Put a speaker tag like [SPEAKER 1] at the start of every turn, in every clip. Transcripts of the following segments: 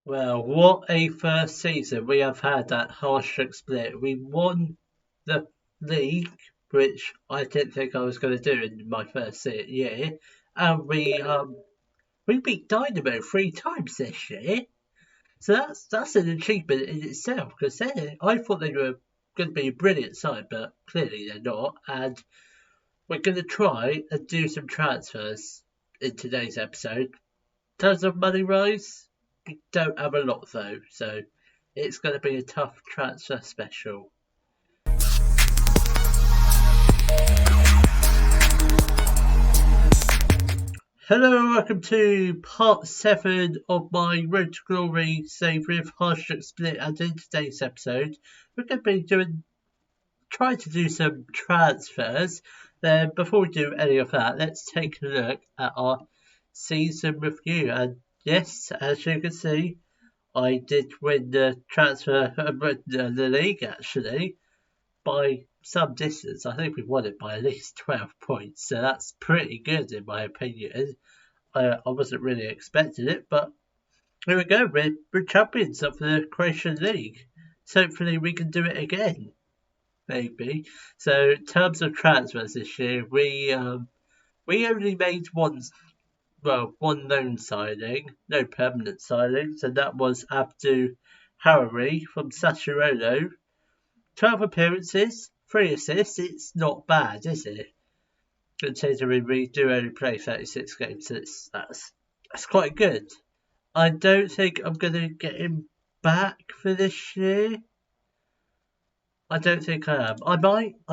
[SPEAKER 1] Well, what a first season we have had at Hajduk split. We won the league, which I didn't think I was going to do in my first year, and we beat Dynamo 3 times this year. So that's an achievement in itself because I thought they were going to be a brilliant side, but clearly they're not. And we're going to try and do some transfers in today's episode. In terms of money rise, we don't have a lot though, so it's going to be a tough transfer special. Hello and welcome to part 7 of my Road to Glory save with Hajduk split, and in today's episode we're going to be trying to do some transfers. Then before we do any of that, let's take a look at our season review. And yes, as you can see, I did win the transfer, the league actually, by some distance. I think we won it by at least 12 points, so that's pretty good in my opinion. I wasn't really expecting it, but here we go. We're champions of the Croatian League. So hopefully we can do it again, maybe. So in terms of transfers this year, we only made one loan signing, no permanent signings, and that was Abdu Harari from Sassuolo. 12 appearances, 3 assists. It's not bad, is it? Considering we do only play 36 games, that's quite good. I don't think I'm going to get him back for this year. I don't think I am. I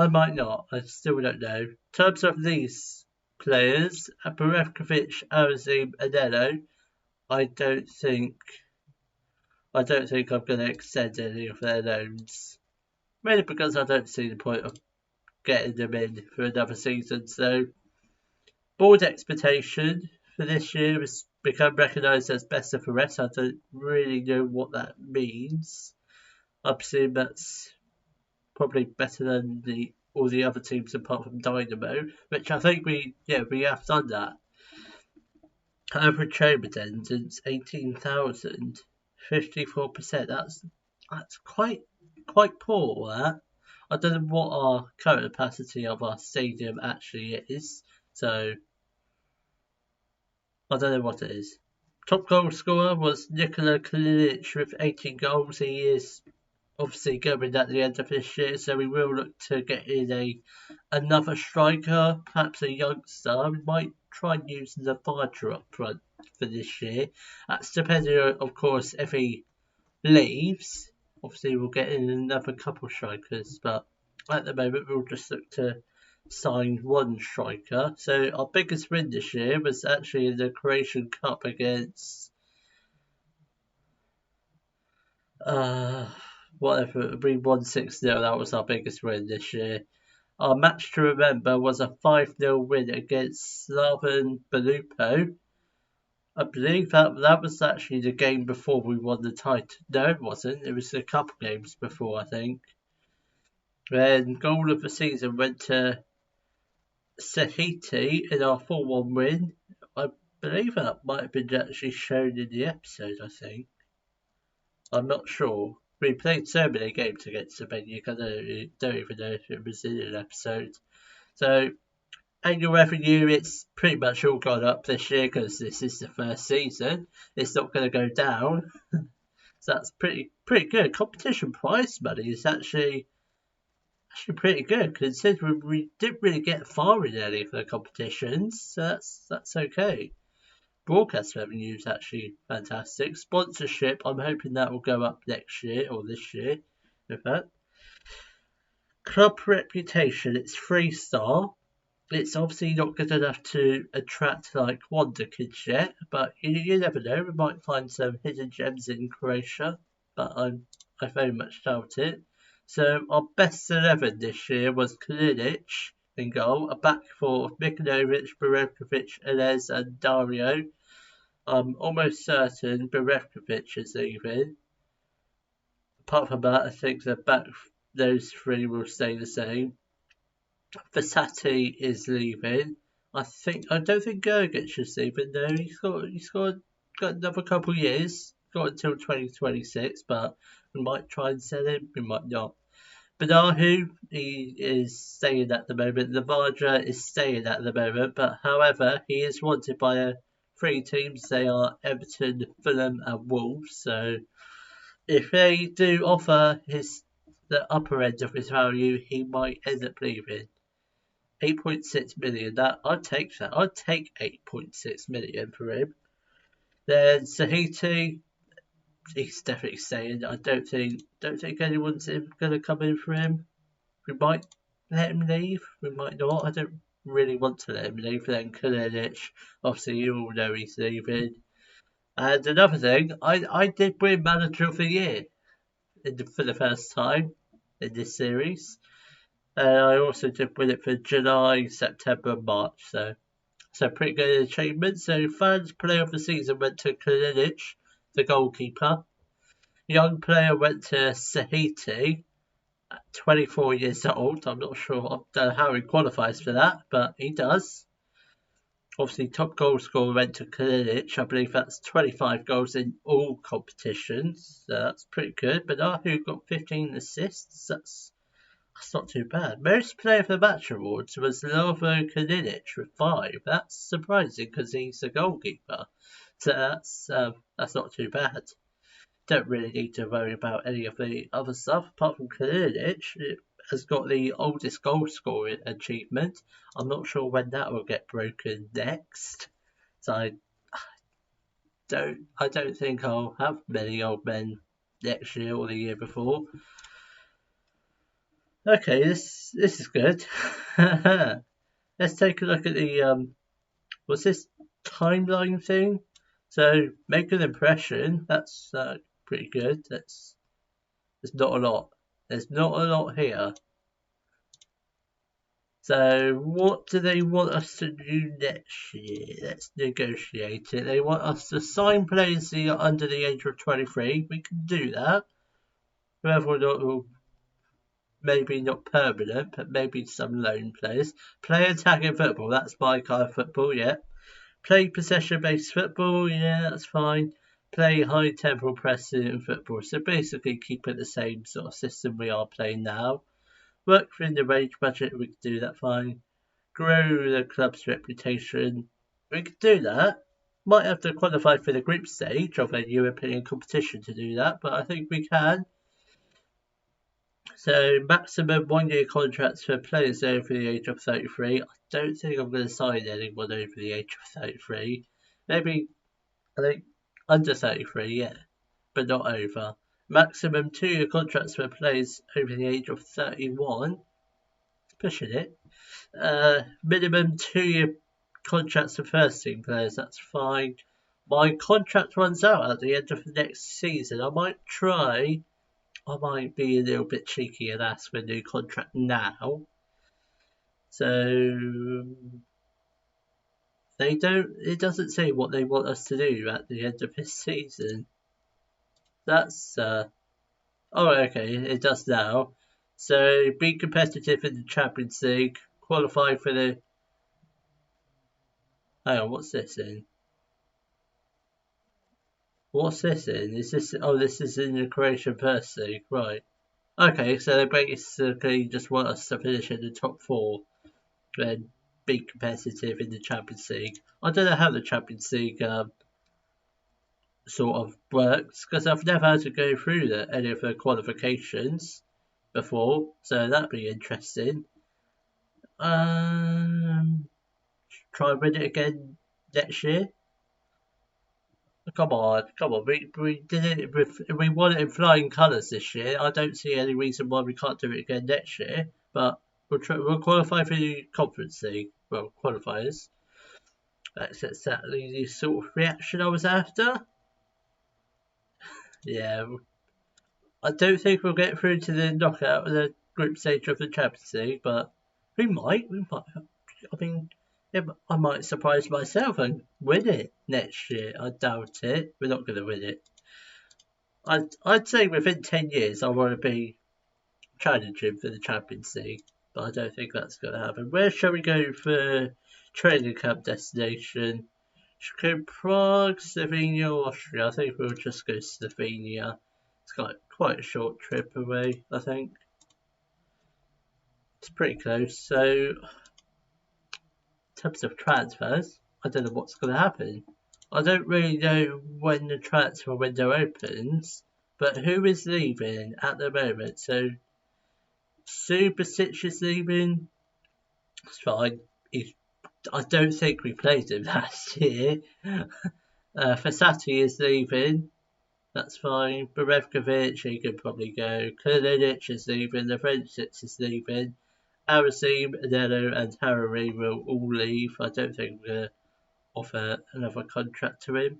[SPEAKER 1] might not. I still don't know. In terms of these players, Barevkovic, Arazim, and Elo, I don't think I'm going to extend any of their loans. Mainly because I don't see the point of getting them in for another season. So, board expectation for this year has become recognised as best of the rest. I don't really know what that means. I presume that's probably better than all the other teams apart from Dynamo, which I think we have done that. Average home attendance 18,000, 54%. That's quite poor. That. I don't know what our current capacity of our stadium actually is, so I don't know what it is. Top goal scorer was Nikola Kalinic with 18 goals. He is obviously going at the end of this year, so we will look to get in another striker, perhaps a youngster. We might try and use the Varger up front for this year. That's depending on, of course, if he leaves. Obviously, we'll get in another couple strikers, but at the moment, we'll just look to sign one striker. So our biggest win this year was actually in the Croatian Cup against whatever, we won 6-0. That was our biggest win this year. Our match to remember was a 5-0 win against Slaven Belupo. I believe that was actually the game before we won the title. No, it wasn't. It was a couple games before, I think. Then goal of the season went to Sahiti in our 4-1 win. I believe that might have been actually shown in the episode, I think. I'm not sure. We played so many games against Slovenia, I don't even know if it was in an episode. So, annual revenue, it's pretty much all gone up this year because this is the first season. It's not going to go down. So that's pretty good. Competition prize money is actually pretty good considering we didn't really get far in any of the competitions. So that's okay. Broadcast revenue is actually fantastic. Sponsorship, I'm hoping that will go up next year or this year. In fact, club reputation, it's 3-star. It's obviously not good enough to attract like Wonder Kids yet, but you never know. We might find some hidden gems in Croatia, but I very much doubt it. So our best 11 this year was Kalinic in goal, a back four of Mikanovic, Barevkovic, Elez and Dario. I'm almost certain Barevkovic is leaving. Apart from that, I think those three will stay the same. Versati is leaving. I don't think Gergic is leaving though. He's got another couple of years. got until 2026, but we might try and sell him, we might not. Banahu, he is staying at the moment. Lavardra is staying at the moment, but however, he is wanted by 3 teams. They are Everton, Fulham, and Wolves. So if they do offer the upper end of his value, he might end up leaving. 8.6 million. I'd take that. I'd take 8.6 million for him. Then Sahiti, he's definitely staying. I don't think anyone's going to come in for him. We might let him leave. We might not. I don't really want to let him leave. Then Kalinic, obviously you all know he's leaving. And another thing, I did win Manager of the Year for the first time in this series. And I also did win it for July, September, and March. So pretty good achievement. So fans player of the season went to Kalinic, the goalkeeper. Young player went to Sahiti at 24 years old. I'm not sure, I don't know how he qualifies for that, but he does. Obviously, top goal scorer went to Kalinic. I believe that's 25 goals in all competitions. So that's pretty good. But who got 15 assists? That's not too bad. Most player of the match awards was Lovo Kalinic with 5. That's surprising because he's a goalkeeper. So that's not too bad. Don't really need to worry about any of the other stuff apart from Kalinic. It has got the oldest goal scoring achievement. I'm not sure when that will get broken next. So I don't think I'll have many old men next year or the year before. Okay, this is good. Let's take a look at the what's this timeline thing? So make an impression. That's pretty good. There's not a lot. There's not a lot here. So what do they want us to do next year? Let's negotiate it. They want us to sign players who are under the age of 23. We can do that. Whether or not we'll maybe not permanent, but maybe some loan players. Play attacking football, that's my kind of football, yeah. Play possession-based football, yeah, that's fine. Play high-tempo pressing football, so basically keep it the same sort of system we are playing now. Work within the range budget, we can do that fine. Grow the club's reputation, we can do that. Might have to qualify for the group stage of a European competition to do that, but I think we can. So maximum 1-year contracts for players over the age of 33. I don't think I'm going to sign anyone over the age of 33. Maybe, I think, under 33, yeah, but not over. Maximum 2-year contracts for players over the age of 31. It's pushing it. Minimum 2-year contracts for first team players, that's fine. My contract runs out at the end of the next season. I might be a little bit cheeky and ask for a new contract now. So it doesn't say what they want us to do at the end of this season. That's okay, it does now. So be competitive in the Champions League, qualify for the hang on, what's this in? What's this in? Is this this is in the Croatian First League, right. Okay, so they basically just want us to finish in the top 4 and be competitive in the Champions League. I don't know how the Champions League sort of works because I've never had to go through any of the qualifications before, so that'd be interesting. Try and win it again next year. Come on. We did it. We won it in flying colours this year. I don't see any reason why we can't do it again next year. But we'll qualify for the Conference League. Well, qualifiers. That's exactly the sort of reaction I was after. Yeah. I don't think we'll get through to the knockout of the group stage of the Champions League, but we might. I mean, I might surprise myself and win it next year. I doubt it. We're not going to win it. I'd say within 10 years I want to be challenging for the Champions League, but I don't think that's going to happen. Where shall we go for training camp destination? Go Prague, Slovenia, Austria. I think we'll just go Slovenia. It's got quite a short trip away, I think. It's pretty close. So, in terms of transfers, I don't know what's going to happen. I don't really know when the transfer window opens, but who is leaving at the moment? So, Subasic is leaving. It's fine. I don't think we played him last year. Fasati is leaving. That's fine. Berevkovic, he could probably go. Kalinic is leaving. The French is leaving. Arasim, Anello, and Harari will all leave. I don't think we're going to offer another contract to him.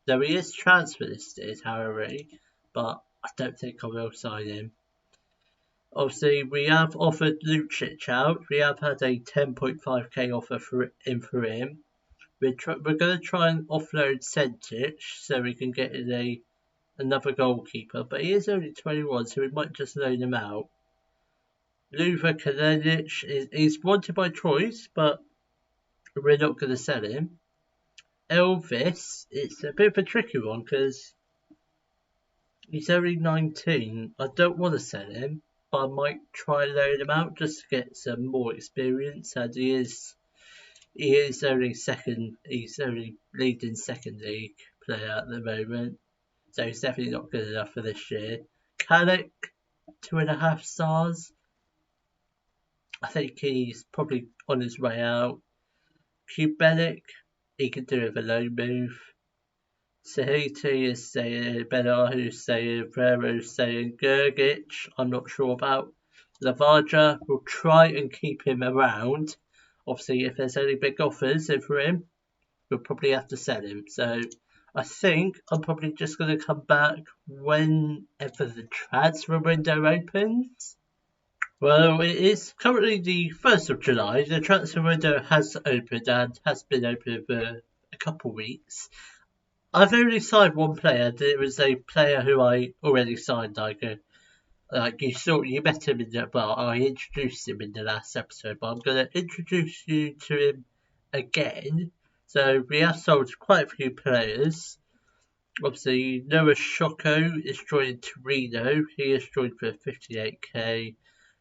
[SPEAKER 1] Though he is transfer listed, Harari, but I don't think I will sign him. Obviously, we have offered Lucic out. We have had a 10.5k offer for him. We're going to try and offload Sentic so we can get in another goalkeeper. But he is only 21, so we might just loan him out. Luva Kalinic is wanted by choice, but we're not going to sell him. Elvis, it's a bit of a tricky one because he's only 19. I don't want to sell him, but I might try and loan him out just to get some more experience. And he is only second. He's only leading second league player at the moment, so he's definitely not good enough for this year. Kalik, 2.5 stars. I think he's probably on his way out. Kubelic, he could do with a loan move. Sahiti is saying, Benahu's saying, Vero's saying, Gergic, I'm not sure about. Lavaja, will try and keep him around. Obviously, if there's any big offers in for him, we'll probably have to sell him. So I think I'm probably just going to come back whenever the transfer window opens. Well, it is currently the 1st of July. The transfer window has opened and has been open for a couple of weeks. I've only signed one player. It was a player who I already signed. You met him I introduced him in the last episode, but I'm going to introduce you to him again. So we have sold quite a few players. Obviously, Noah Shoko is joining Torino. He is joined for 58k.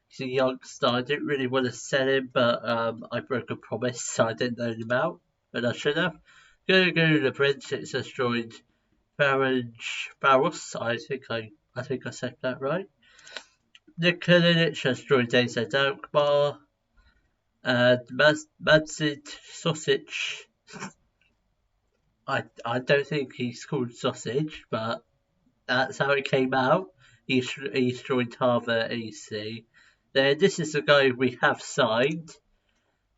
[SPEAKER 1] He's a youngster. I didn't really want to sell him, but I broke a promise, so I didn't loan him out, but I should have. Gogo the Princess has joined Varos. I think I said that right. Nick Kalinic has joined AZ Alkmaar. And Madzid Sausage. I don't think he's called Sausage, but that's how it came out. He's joined Harvard AC. Then this is the guy we have signed.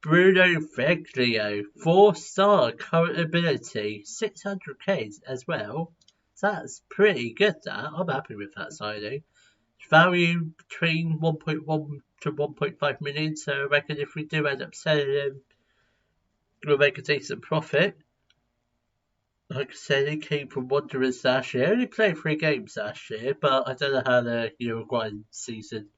[SPEAKER 1] Bruno Veglio, 4-star current ability, 600k as well. So that's pretty good. I'm happy with that signing. Value between 1.1 to 1.5 million. So I reckon if we do end up selling him, we'll make a decent profit. Like I said, he came from Wanderers last year. Only played 3 games last year, but I don't know how the Uruguayan season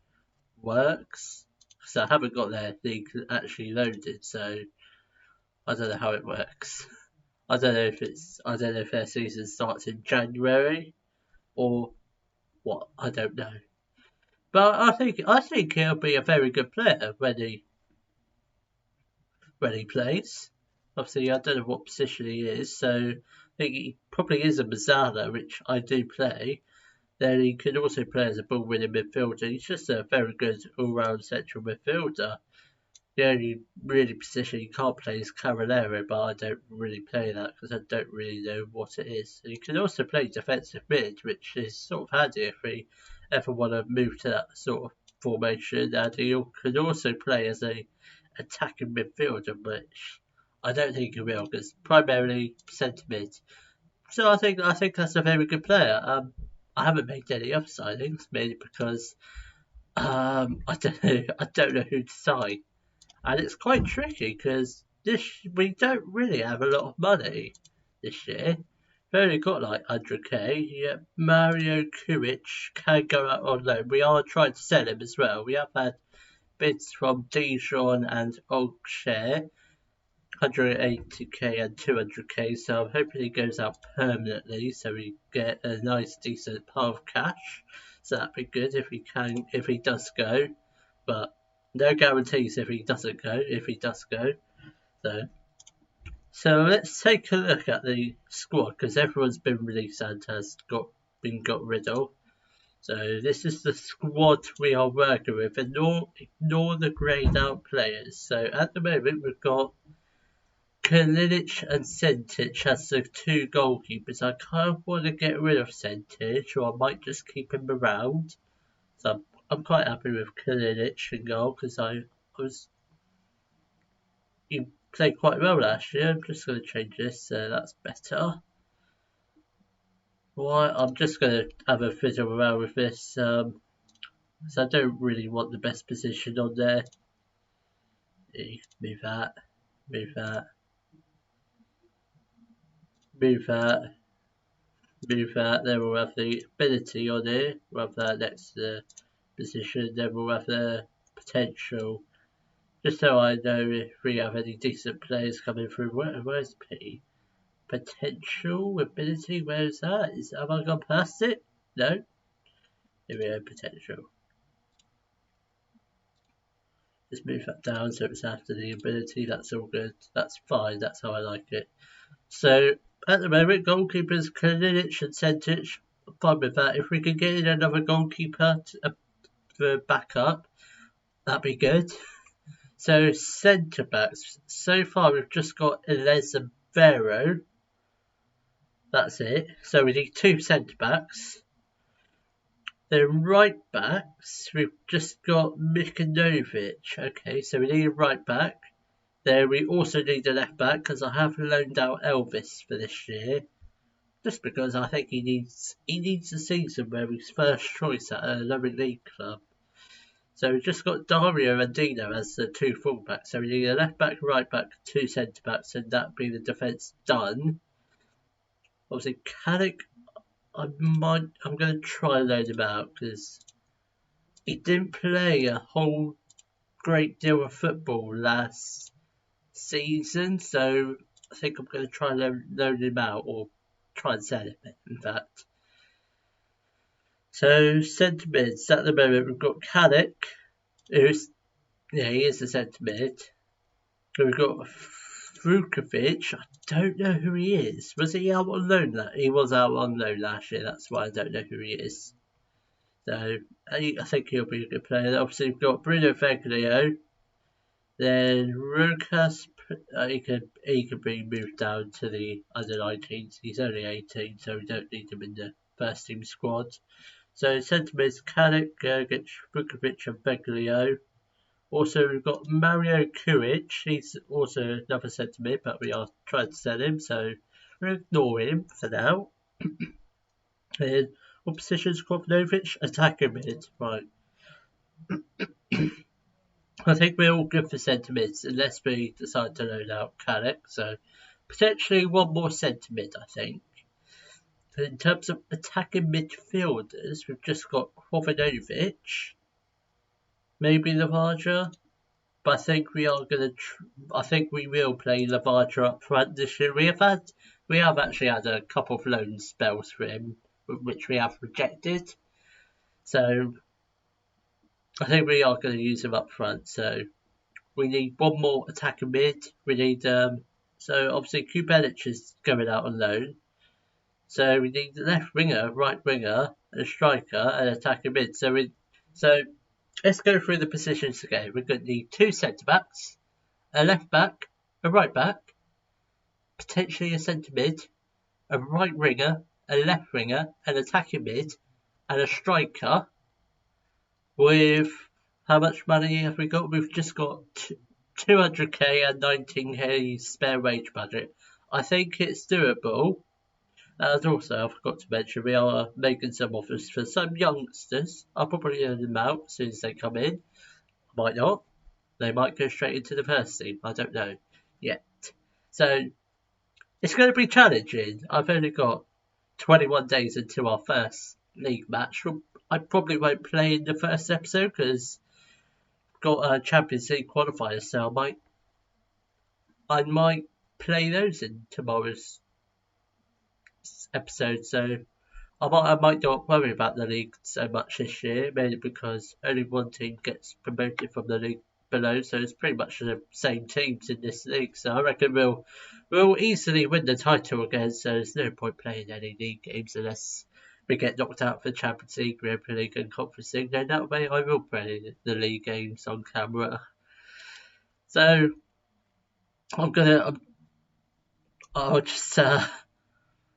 [SPEAKER 1] works. So I haven't got their league actually loaded, so I don't know how it works. I don't know if their season starts in January or what. I don't know. But I think he'll be a very good player when he plays. Obviously, I don't know what position he is, so I think he probably is a Mazzala, which I do play. Then he can also play as a ball-winning midfielder. He's just a very good all-round central midfielder. The only really position he can't play is Carolero, but I don't really play that because I don't really know what it is. He can also play defensive mid, which is sort of handy if we ever want to move to that sort of formation. And he can also play as a attacking midfielder, which I don't think he will, because primarily centre mid. So I think that's a very good player. I haven't made any other signings, mainly because I don't know who to sign, and it's quite tricky because we don't really have a lot of money this year. We've only got like 100k. Yeah, Mario Kuic can go out on loan. We are trying to sell him as well. We have had bids from Dijon and Auxerre. 180k and 200k, so I'm hoping he goes out permanently so we get a nice decent pile of cash. So that'd be good if he does go, but no guarantees if he does go. So let's take a look at the squad, because everyone's been released and has been got rid of. So this is the squad we are working with. Ignore the greyed out players. So at the moment we've got Kalinic and Sentic as the two goalkeepers. I kind of want to get rid of Sentic, or I might just keep him around. So I'm quite happy with Kalinic in goal, because he played quite well last year. I'm just going to change this, so that's better. Right, I'm just going to have a fiddle around with this, because I don't really want the best position on there. Move that. Then we'll have the ability on here. We'll have that next to the position. Then we'll have the potential. Just so I know if we have any decent players coming through. Where's P? Potential, ability, where is that? Have I gone past it? No? Here we go, potential. Just move that down so it's after the ability. That's all good. That's fine. That's how I like it. So at the moment, goalkeepers Kalinic and Sentic. I'm fine with that. If we could get in another goalkeeper for backup, that'd be good. So centre backs. So far we've just got Elez and Vero. That's it. So we need two centre backs. Then right backs, we've just got Mikanovic. Okay, so we need a right back. Then we also need a left back, because I have loaned out Elvis for this year. Just because I think he needs a season where he's first choice at a lower league club. So we've just got Dario and Dino as the two fullbacks. So we need a left back, right back, two centre backs, and that'd be the defence done. Obviously, Caddick, I'm going to try and load him out, because he didn't play a whole great deal of football last season, so I think I'm going to try and load him out, or try and sell him, in fact. So, centre mids, at the moment we've got Caddick, he is a centre mid. We've got Vukovic, I don't know who he is. Was he out on loan? He was out on loan last year, that's why I don't know who he is. So, I think he'll be a good player. Obviously, we've got Bruno Feglio. Then Rukas, he could be moved down to the under 19s. He's only 18, so we don't need him in the first team squad. So, centre mids, Kadek, Gergic, Vukovic, and Feglio. Also, we've got Mario Kuric. He's also another centre mid, but we are trying to sell him, so we'll ignore him for now. And what position's Krovnovic? Attacker mid, right. I think we're all good for centre mids, unless we decide to load out Kadek, so potentially one more centre mid, I think. In terms of attacking midfielders, we've just got Krovnovic. Maybe Lavaja, but I think we are going to. I think we will play Lavaja up front this year. We have actually had a couple of loan spells for him, which we have rejected. So I think we are going to use him up front. So we need one more attacker mid. We need so obviously Kubelic is going out on loan. So we need the left winger, right winger, a striker, and attacker mid. So let's go through the positions again. We're going to need two centre backs, a left back, a right back, potentially a centre mid, a right winger, a left winger, an attacking mid, and a striker. With how much money have we got? We've just got 200k and 19k spare wage budget. I think it's doable. And also, I forgot to mention, we are making some offers for some youngsters. I'll probably earn them out as soon as they come in. Might not. They might go straight into the first team. I don't know yet. So, it's going to be challenging. I've only got 21 days until our first league match. I probably won't play in the first episode because I've got a Champions League qualifier, so I I might play those in tomorrow's episode. So I might not worry about the league so much this year, mainly because only one team gets promoted from the league below, so it's pretty much the same teams in this league. So I reckon we'll easily win the title again. So there's no point playing any league games unless we get knocked out for Champions League, Europa League, and Conference League. Then that way I will play the league games on camera. So I'll just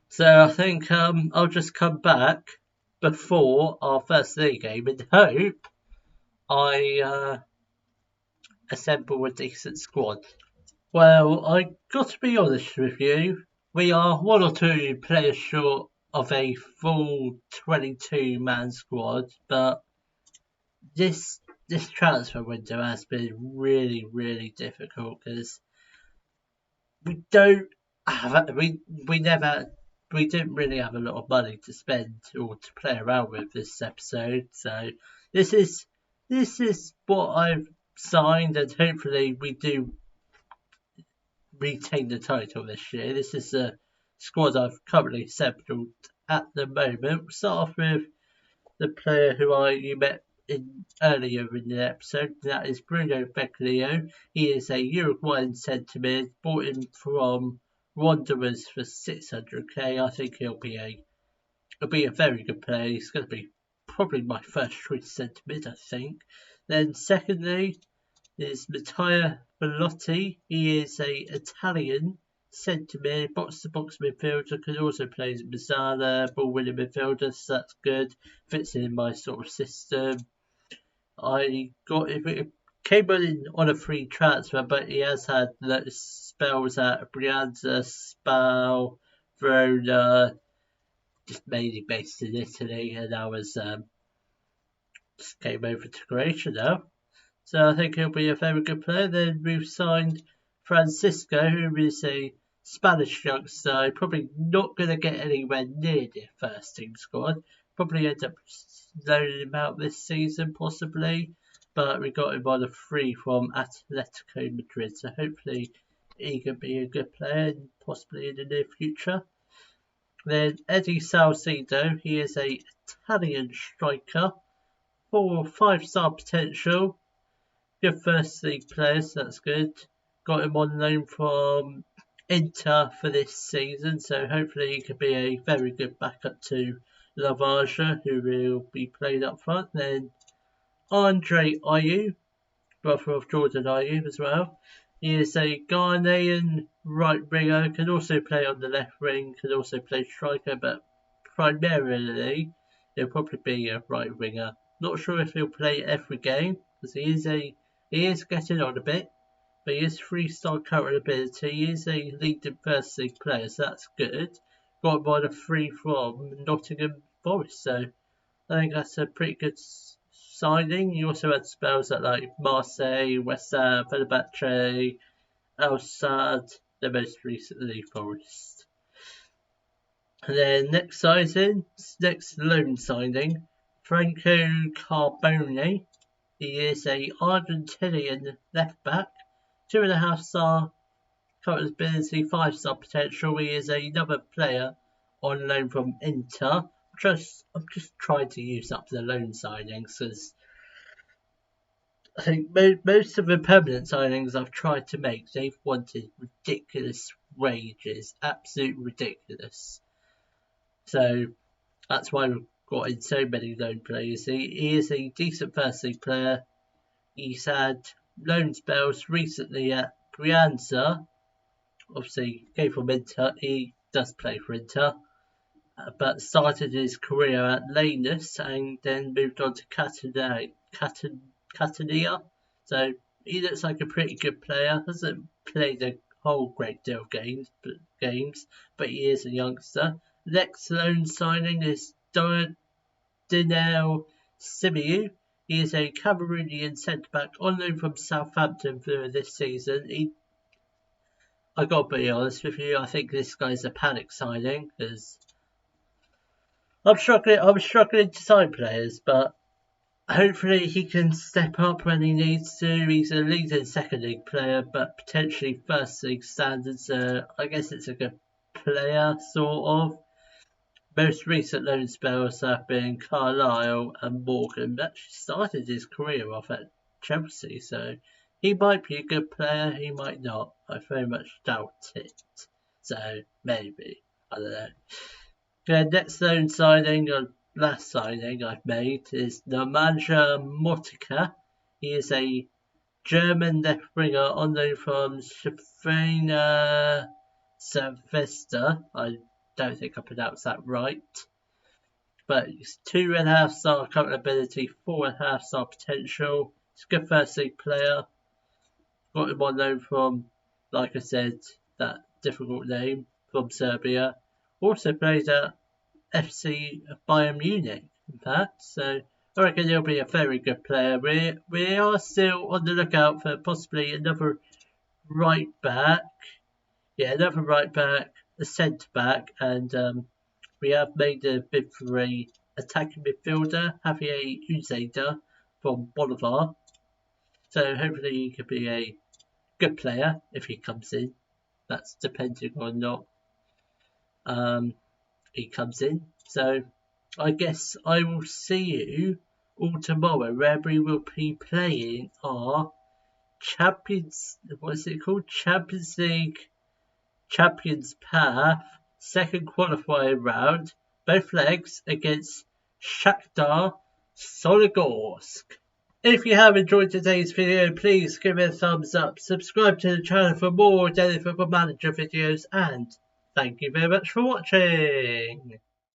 [SPEAKER 1] so I think I'll just come back before our first league game and hope I assemble a decent squad. Well, I got to be honest with you, we are one or two players short of a full 22-man squad, but this transfer window has been really difficult because we didn't really have a lot of money to spend or to play around with this episode. So this is what I've signed, and hopefully we do retain the title this year. This is the squad I've currently assembled at the moment. We'll start off with the player who you met earlier in the episode. That is Bruno Becklio. He is a Uruguayan centre mid, bought in from Wanderers for 600k. I think he'll be a very good player. He's going to be probably my first choice centre mid, I think. Then secondly is Matteo Bellotti. He is a Italian centre mid, box to box midfielder, can also play as Mazzala, ball winning midfielder, so that's good. Fits in my sort of system. It came in on a free transfer, but he has had spells at Brianza, Spal, Verona, just mainly based in Italy, and I was just came over to Croatia now. So I think he'll be a very good player. Then we've signed Francisco, who is a Spanish youngster, probably not going to get anywhere near the first team squad. Probably end up loaning him out this season, possibly. But we got him on a free from Atletico Madrid, so hopefully he can be a good player, and possibly in the near future. Then Eddie Salcido, he is a Italian striker, 4 or 5-star potential. Good first league players, that's good. Got him on loan from Inter for this season, so hopefully he could be a very good backup to Lavaja, who will be played up front. Then Andre Ayew, brother of Jordan Ayew as well. He is a Ghanaian right winger, can also play on the left wing, can also play striker, but primarily he'll probably be a right winger. Not sure if he'll play every game, because he is getting on a bit, but he is 3-star current ability. He is a leading first league player, so that's good. Got him on a free from Nottingham Forest, so I think that's a pretty good signing. He also had spells at like Marseille, West Ham, Fenerbahce, Al Sadd, the most recently Forest. And then next loan signing, Franco Carbone. He is a Argentinian left back, 2.5-star current ability, 5-star potential. He is another player on loan from Inter. I'm just trying to use up the loan signings because I think most of the permanent signings I've tried to make, they've wanted ridiculous wages, absolute ridiculous. So that's why we've got in so many loan players. He is a decent first league player. He's had loan spells recently at Brianza. Obviously, came from Inter. He does play for Inter, but started his career at Lanús and then moved on to Catania. So he looks like a pretty good player. Hasn't played a whole great deal of games, but he is a youngster. Next loan signing is Dinel Simiyu. He is a Cameroonian centre-back on loan from Southampton for this season. I got to be honest with you, I think this guy's a panic signing because I'm struggling to sign players, but hopefully he can step up when he needs to. He's a league and second league player, but potentially first league standards. I guess it's a good player, sort of. Most recent loan spells have been Carlisle and Morgan. Actually started his career off at Chelsea, so he might be a good player, he might not. I very much doubt it. So maybe. I don't know. The next loan signing, or last signing I've made, is Nemanja Motika. He is a German left winger on loan from Shafina Sylvester. I don't think I pronounced that right. But he's 2.5 star current ability, 4.5 star potential. He's a good first league player. Got him on loan from, like I said, that difficult name, from Serbia. Also played at FC Bayern Munich, in fact. So I reckon he'll be a very good player. We are still on the lookout for possibly another right back. Yeah, another right back, a centre back, and we have made a bid for a attacking midfielder, Javier Uzeda from Bolivar. So hopefully he could be a good player if he comes in. That's depending on not he comes in. So I guess I will see you all tomorrow, where we will be playing our Champions League Champions Path second qualifying round, both legs, against Shakhtar Soligorsk. If you have enjoyed today's video, please give it a thumbs up, subscribe to the channel for more Daily Football Manager videos, and thank you very much for watching.